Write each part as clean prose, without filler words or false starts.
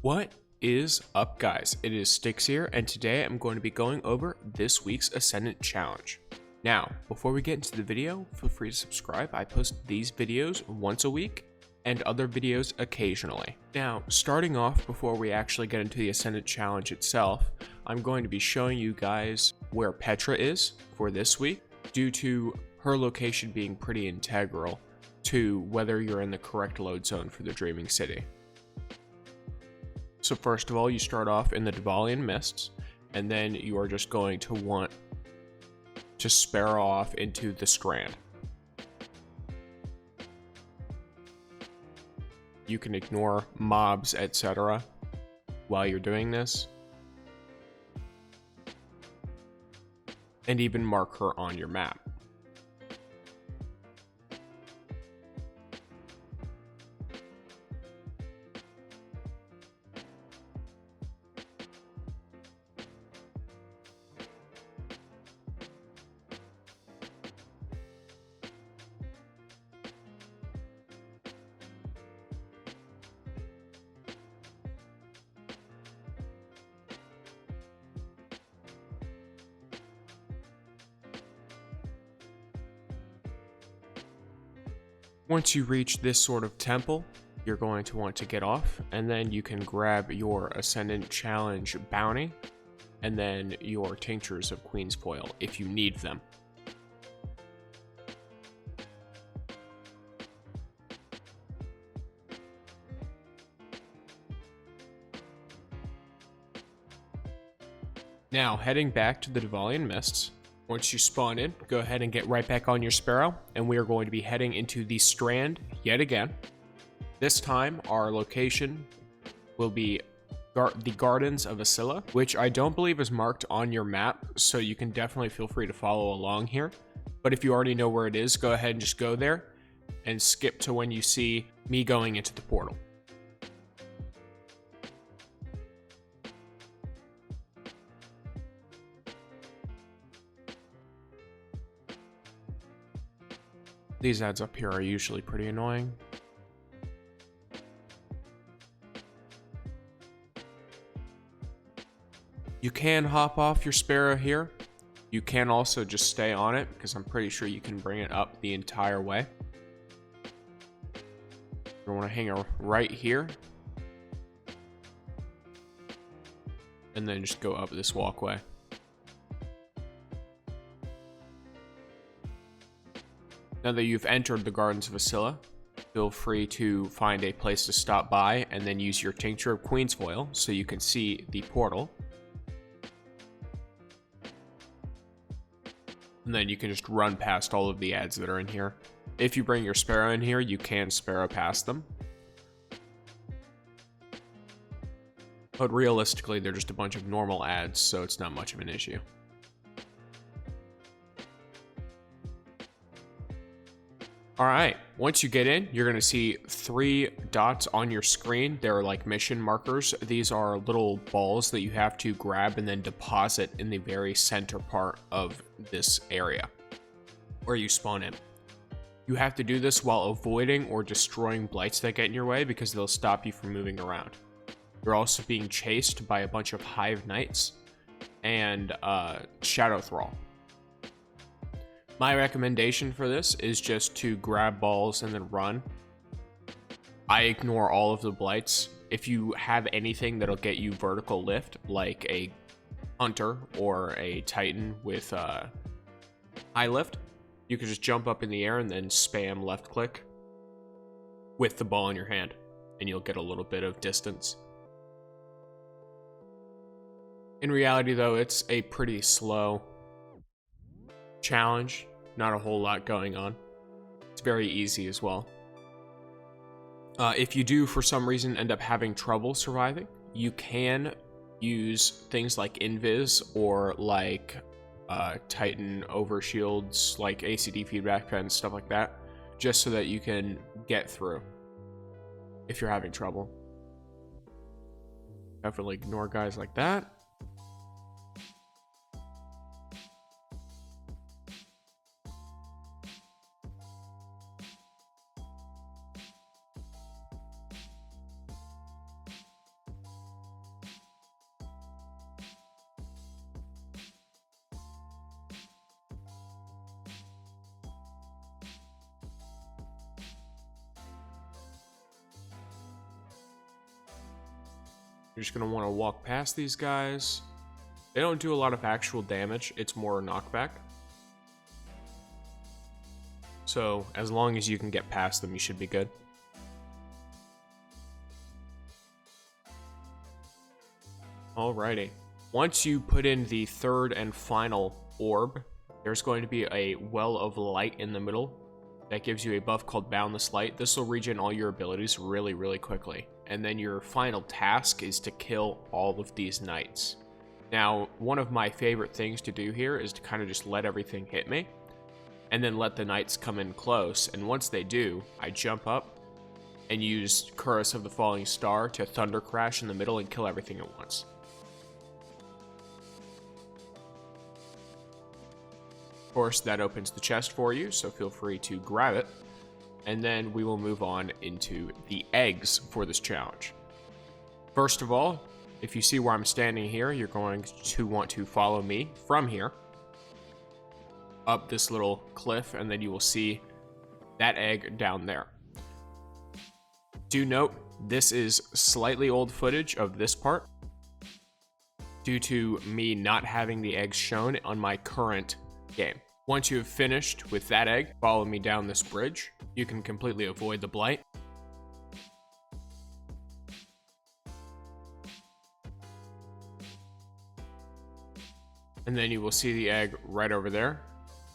What is up, guys? It is Styx here, and today I'm going to be going over this week's Ascendant challenge. Now, before we get into the video, feel free to subscribe. I post these videos once a week and other videos occasionally. Now, starting off before we actually get into the Ascendant challenge itself, I'm going to be showing you guys where Petra is for this week, due to her location being pretty integral to whether you're in the correct load zone for the Dreaming City. So first of all, you start off in the Dvalian Mists, and then you are just going to want to sparrow off into the Strand. You can ignore mobs, etc. while you're doing this, and even mark her on your map. Once you reach this sort of temple, you're going to want to get off, and then you can grab your Ascendant Challenge bounty, and then your Tinctures of Queen's Foil if you need them. Now, heading back to the Dvalian Mists. Once you spawn in, go ahead and get right back on your Sparrow, and we are going to be heading into the Strand yet again. This time, our location will be the Gardens of Ascilla, which I don't believe is marked on your map, so you can definitely feel free to follow along here. But if you already know where it is, go ahead and just go there, and skip to when you see me going into the portal. These ads up here are usually pretty annoying. You can hop off your Sparrow here. You can also just stay on it, because I'm pretty sure you can bring it up the entire way. You want to hang her right here, and then just go up this walkway. Now that you've entered the Gardens of Ascilla, feel free to find a place to stop by and then use your Tincture of Queen's Foil so you can see the portal. And then you can just run past all of the ads that are in here. If you bring your Sparrow in here, you can Sparrow past them. But realistically, they're just a bunch of normal ads, so it's not much of an issue. Alright, once you get in, you're going to see 3 dots on your screen. They're like mission markers. These are little balls that you have to grab and then deposit in the very center part of this area where you spawn in. You have to do this while avoiding or destroying blights that get in your way, because they'll stop you from moving around. You're also being chased by a bunch of Hive Knights and Shadow Thrall. My recommendation for this is just to grab balls and then run. I ignore all of the blights. If you have anything that'll get you vertical lift, like a hunter or a titan with high lift, you can just jump up in the air and then spam left click with the ball in your hand, and you'll get a little bit of distance. In reality, though, it's a pretty slow challenge, not a whole lot going on. It's very easy as well. If you do for some reason end up having trouble surviving, you can use things like Invis or like Titan overshields, like ACD feedback pens, stuff like that, just so that you can get through if you're having trouble. Definitely ignore guys like that. You're just going to want to walk past these guys. They don't do a lot of actual damage. It's more knockback. So as long as you can get past them, you should be good. Alrighty. Once you put in the third and final orb, there's going to be a well of light in the middle that gives you a buff called Boundless Light. This will regen all your abilities really, really quickly. And then your final task is to kill all of these knights. Now, one of my favorite things to do here is to kind of just let everything hit me, and then let the knights come in close. And once they do, I jump up and use Chorus of the Falling Star to Thunder Crash in the middle and kill everything at once. Of course, that opens the chest for you, so feel free to grab it. And then we will move on into the eggs for this challenge. First of all, if you see where I'm standing here, you're going to want to follow me from here up this little cliff, and then you will see that egg down there. Do note, this is slightly old footage of this part due to me not having the eggs shown on my current game. Once you have finished with that egg, follow me down this bridge. You can completely avoid the blight. And then you will see the egg right over there.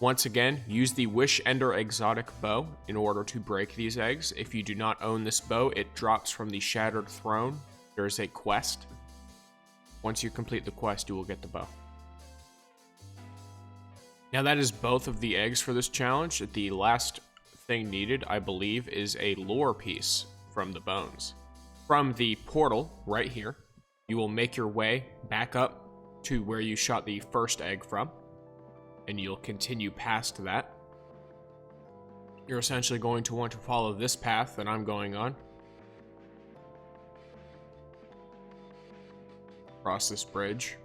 Once again, use the Wish Ender exotic bow in order to break these eggs. If you do not own this bow, it drops from the Shattered Throne. There is a quest. Once you complete the quest, you will get the bow. Now that is both of the eggs for this challenge. The last thing needed, I believe, is a lore piece from the bones. From the portal right here, you will make your way back up to where you shot the first egg from, and you'll continue past that. You're essentially going to want to follow this path that I'm going on. Cross this bridge.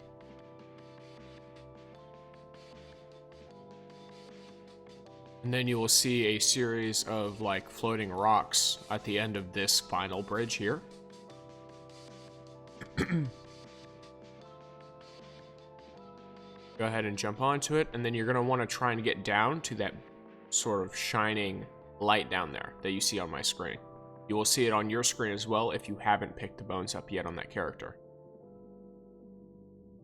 And then you will see a series of like floating rocks at the end of this final bridge here. Go ahead and jump onto it, and then you're going to want to try and get down to that sort of shining light down there that you see on my screen. You will see it on your screen as well if you haven't picked the bones up yet on that character.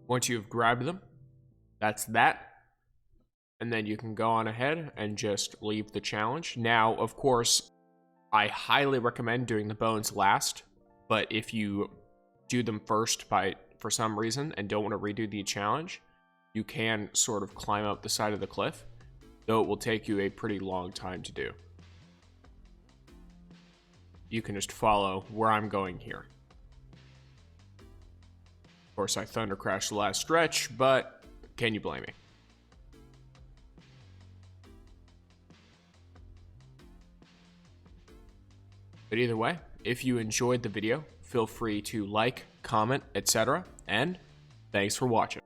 Once you've grabbed them, that's that. And then you can go on ahead and just leave the challenge. Now, of course, I highly recommend doing the bones last, but if you do them first for some reason and don't want to redo the challenge, you can sort of climb up the side of the cliff, though it will take you a pretty long time to do. You can just follow where I'm going here. Of course, I thunder crashed the last stretch, but can you blame me? But either way, if you enjoyed the video, feel free to like, comment, etc. And thanks for watching.